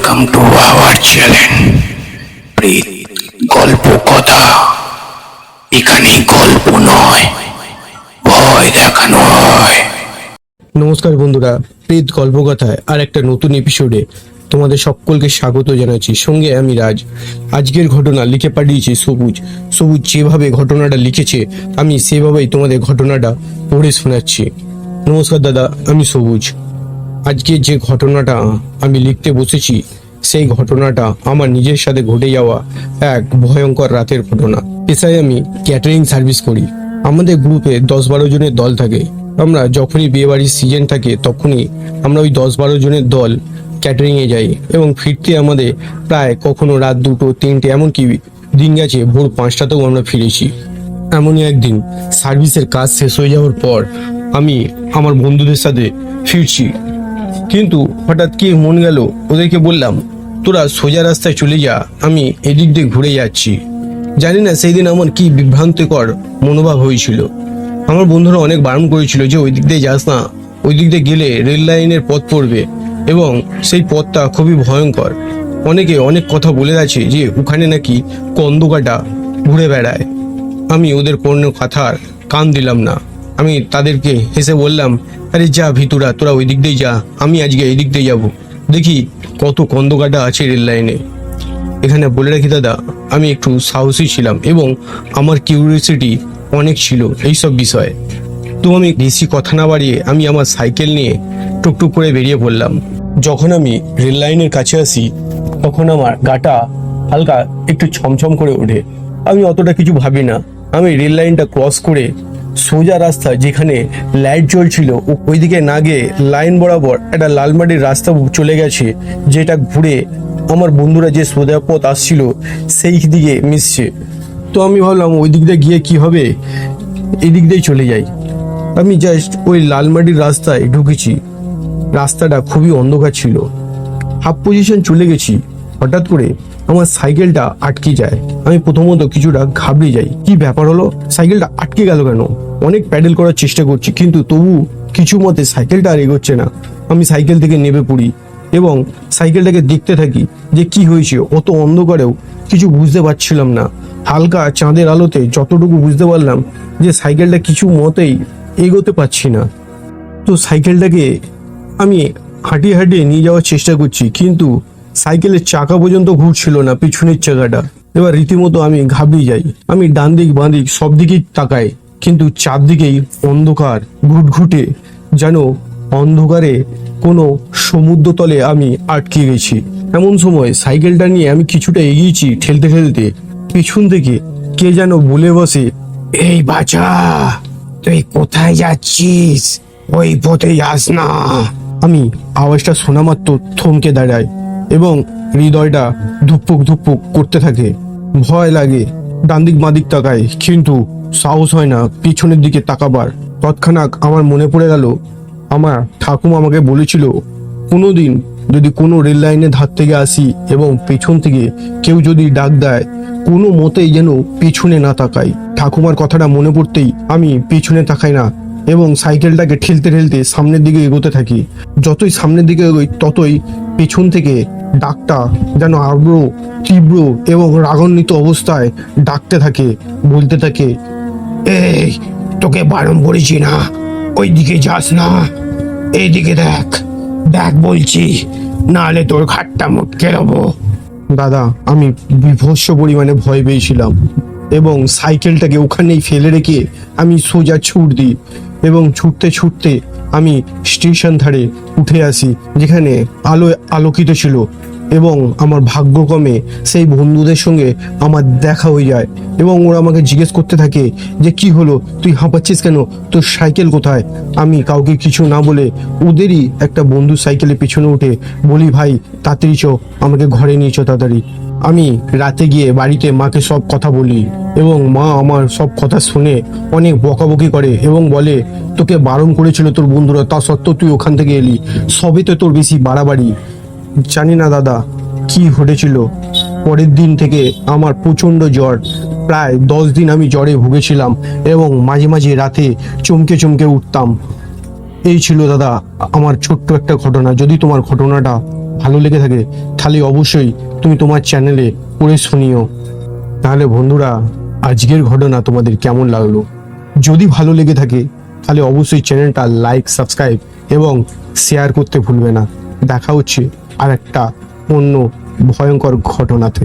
Welcome to our channel প্রেত গল্প কথা। এখানে গল্প নয়, ভয় দেখানো হয়। নমস্কার বন্ধুরা, প্রেত গল্পকথায় আর একটা নতুন এপিসোডে তোমাদের সকলকে স্বাগত জানাচ্ছি। সঙ্গে আমি রাজ। আজকের ঘটনা লিখে পাঠিয়েছি সবুজ। সবুজ যেভাবে ঘটনাটা লিখেছে আমি সেভাবেই তোমাদের ঘটনাটা পড়ে শোনাচ্ছি। নমস্কার দাদা, আমি সবুজ। আজকে যে ঘটনাটা আমি লিখতে বসেছি সেই ঘটনাটা আমার নিজের সাথে ঘটে যাওয়া এক ভয়ঙ্কর রাতের ঘটনা। পেশায় আমি ক্যাটারিং সার্ভিস করি। আমাদের গ্রুপে 10-12 জনের দল থাকে। আমরা যখনই বিয়েবাড়ির সিজন থাকে তখনই আমরা ওই 10-12 জনের দল ক্যাটারিংয়ে যাই এবং ফিরতে আমাদের প্রায় কখনো রাত 2-3টে, এমনকি দিন গেছে ভোর 5টাতেও আমরা ফিরেছি। এমনই একদিন সার্ভিসের কাজ শেষ হয়ে যাওয়ার পর আমি আমার বন্ধুদের সাথে ফিরছি, কিন্তু হঠাৎ কি মন গেল, ওদেরকে বললাম তোরা সোজা রাস্তায় চলে যা, আমি এদিক দিয়ে ঘুরে যাচ্ছি। জানি না সেই দিন আমার কি বিভ্রান্তিকর মনোভাব হয়েছিল। আমার বন্ধুরা অনেক বারণ করেছিল যে ওই দিক দিয়ে যাস না, ওই দিক দিয়ে গেলে রেল লাইনের পথ পড়বে এবং সেই পথটা খুবই ভয়ঙ্কর। অনেকে অনেক কথা বলে গেছে যে ওখানে নাকি কন্দকাটা ঘুরে বেড়ায়। আমি ওদের কোনো কথার কান দিলাম না। আমি তাদেরকে হেসে বললাম, আরে যা ভিতুরা, তোরা ওই দিক দিয়ে যা, আমি আজকে এই দিক দিয়ে যাবো, দেখি কত কন্দকাটা আছে রেল লাইনে। এখানে বলে রাখি দাদা, আমি একটু সাহসী ছিলাম এবং আমার কিউরিওসিটি অনেক ছিল এইসব বিষয়ে। তো আমি বেশি কথা না বাড়িয়ে আমি আমার সাইকেল নিয়ে টুকটুক করে বেরিয়ে পড়লাম। যখন আমি রেল লাইনের কাছে আসি তখন আমার গাটা হালকা একটু ছমছম করে ওঠে। আমি অতটা কিছু ভাবি না। আমি রেল লাইনটা ক্রস করে সোজা রাস্তা যেখানে লাইট জ্বলছিল ওইদিকে না গিয়ে লাইন বরাবর একটা লাল মাটির রাস্তা চলে গেছে, যেটা ঘুরে আমার বন্ধুরা যে সোজা পথ আসছিল সেই দিকে মিশছে। তো আমি ভাবলাম ওই দিক দিয়ে গিয়ে কি হবে, এদিক দিয়েই চলে যাই। আমি জাস্ট ওই লাল মাটির রাস্তায় ঢুকেছি। রাস্তাটা খুবই অন্ধকার ছিল। হাফ পজিশন চলে গেছি, হঠাৎ করে আমার সাইকেলটা আটকে যায়। আমি প্রথমত কিছুটা ঘাবড়ে যাই, কি ব্যাপার হলো, সাইকেলটা আটকে গেল কেন? অনেক প্যাডেল করার চেষ্টা করছি কিন্তু তবু কিছু মতে সাইকেলটা আর এগোচ্ছে না। আমি সাইকেল থেকে নেমে পড়ি এবং সাইকেলটাকে দেখতে থাকি যে কি হয়েছে। অত অন্ধকারেও কিছু বুঝতে পারছিলাম না। হালকা চাঁদের আলোতে যতটুকু বুঝতে পারলাম যে সাইকেলটা কিছু মতেই এগোতে পারছি না। তো সাইকেলটাকে আমি হাঁটিয়ে হাঁটিয়ে নিয়ে যাওয়ার চেষ্টা করছি, কিন্তু সাইকেলের চাকা পর্যন্ত ঘুরছিল না, পিছনের চাকাটা। এবার রীতিমতো আমি ঘাবড়িয়ে যাই। আমি ডান দিক বাঁ দিক সব দিকেই তাকাই, কিন্তু চারদিকেই অন্ধকার ঘুটঘুটে, যেন অন্ধকারে কোনো সমুদ্র তলে আমি আটকে গেছি। এমন সময় সাইকেলটা নিয়ে আমি কিছুটা এগিয়েছি ঠেলতে ঠেলতে, পিছন থেকে কে যেন বলে বসে, এই বাছা, তুই কোথায় যাচ্ছিস? ওই পথে যাস না। আমি আওয়াজটা শোনা মাত্র থমকে দাঁড়াই এবং হৃদয়টা ধুকপুক ধুকপুক করতে থাকে। ভয় লাগে, ডান দিক বাঁ দিক তাকাই, কিন্তু সাহস হয় না পিছনের দিকে তাকাবার। তৎক্ষণাৎ আমার মনে পড়ে গেল আমার ঠাকুমা আমাকে বলেছিল, কোনোদিন যদি কোনো রেল লাইনের ধার থেকে আসি এবং পেছন থেকে কেউ যদি ডাক দেয়, কোনো মতেই যেন পিছনে না তাকাই। ঠাকুমার কথাটা মনে পড়তেই আমি পিছনে তাকাই না এবং সাইকেলটাকে ঠেলতে ঠেলতে সামনের দিকে এগোতে থাকি। যতই সামনের দিকে এগোই ততই পেছন থেকে ডাকটা যেন আরো তীব্র এবং রাগান্বিত অবস্থায় ডাকতে থাকে, বলতে থাকে, এই তোকে বারণ করেছি না, ওই দিকে যাস না, এইদিকে দেখ, দেখ বলছি, নাহলে তোর ঘাটটা মুটকে দেবো। দাদা, আমি বিভৎস পরিমাণে ভয় পেয়েছিলাম এবং সাইকেলটাকে ওখানেই ফেলে রেখে আমি সোজা ছুট দিই এবং ছুটতে ছুটতে আমি স্টেশন ধারে উঠে আসি, যেখানে আলোয় আলোকিত ছিল এবং আমার ভাগ্যক্রমে সেই বন্ধুদের সঙ্গে আমার দেখা হয়ে যায় এবং ওরা আমাকে জিজ্ঞেস করতে থাকে যে কি হলো, তুই হাঁপাচ্ছিস কেন, তোর সাইকেল কোথায়? আমি কাউকে কিছু না বলে ওদেরই একটা বন্ধু সাইকেলের পিছনে উঠে বলি, ভাই তাড়াতাড়ি চো, আমাকে ঘরে নিয়ে চো তাড়াতাড়ি। আমি রাতে গিয়ে বাড়িতে মাকে সব কথা বলি এবং মা আমার সব কথা শুনে অনেক বকাবকি করে এবং বলে, তোকে বারণ করেছিল তোর বন্ধুরা, তা সত্ত্বেও তুই ওখান থেকে এলি, সবই তো তোর বেশি বাড়াবাড়ি। জানি না দাদা কি ঘটেছিল, পরের দিন থেকে আমার প্রচণ্ড জ্বর। প্রায় 10 দিন আমি জ্বরে ভুগেছিলাম এবং মাঝে মাঝে রাতে চমকে চমকে উঠতাম। এই ছিল দাদা আমার ছোট্ট একটা ঘটনা। যদি তোমার ঘটনাটা ভালো লেগে থাকে তাহলে অবশ্যই তুমি তোমার চ্যানেলে পড়ে শুনিও। তাহলে বন্ধুরা, আজকের ঘটনা তোমাদের কেমন লাগলো? যদি ভালো লেগে থাকে তাহলে অবশ্যই চ্যানেলটা লাইক, সাবস্ক্রাইব এবং শেয়ার করতে ভুলবে না। দেখা হচ্ছে আর একটা অন্য ভয়ঙ্কর ঘটনাতে।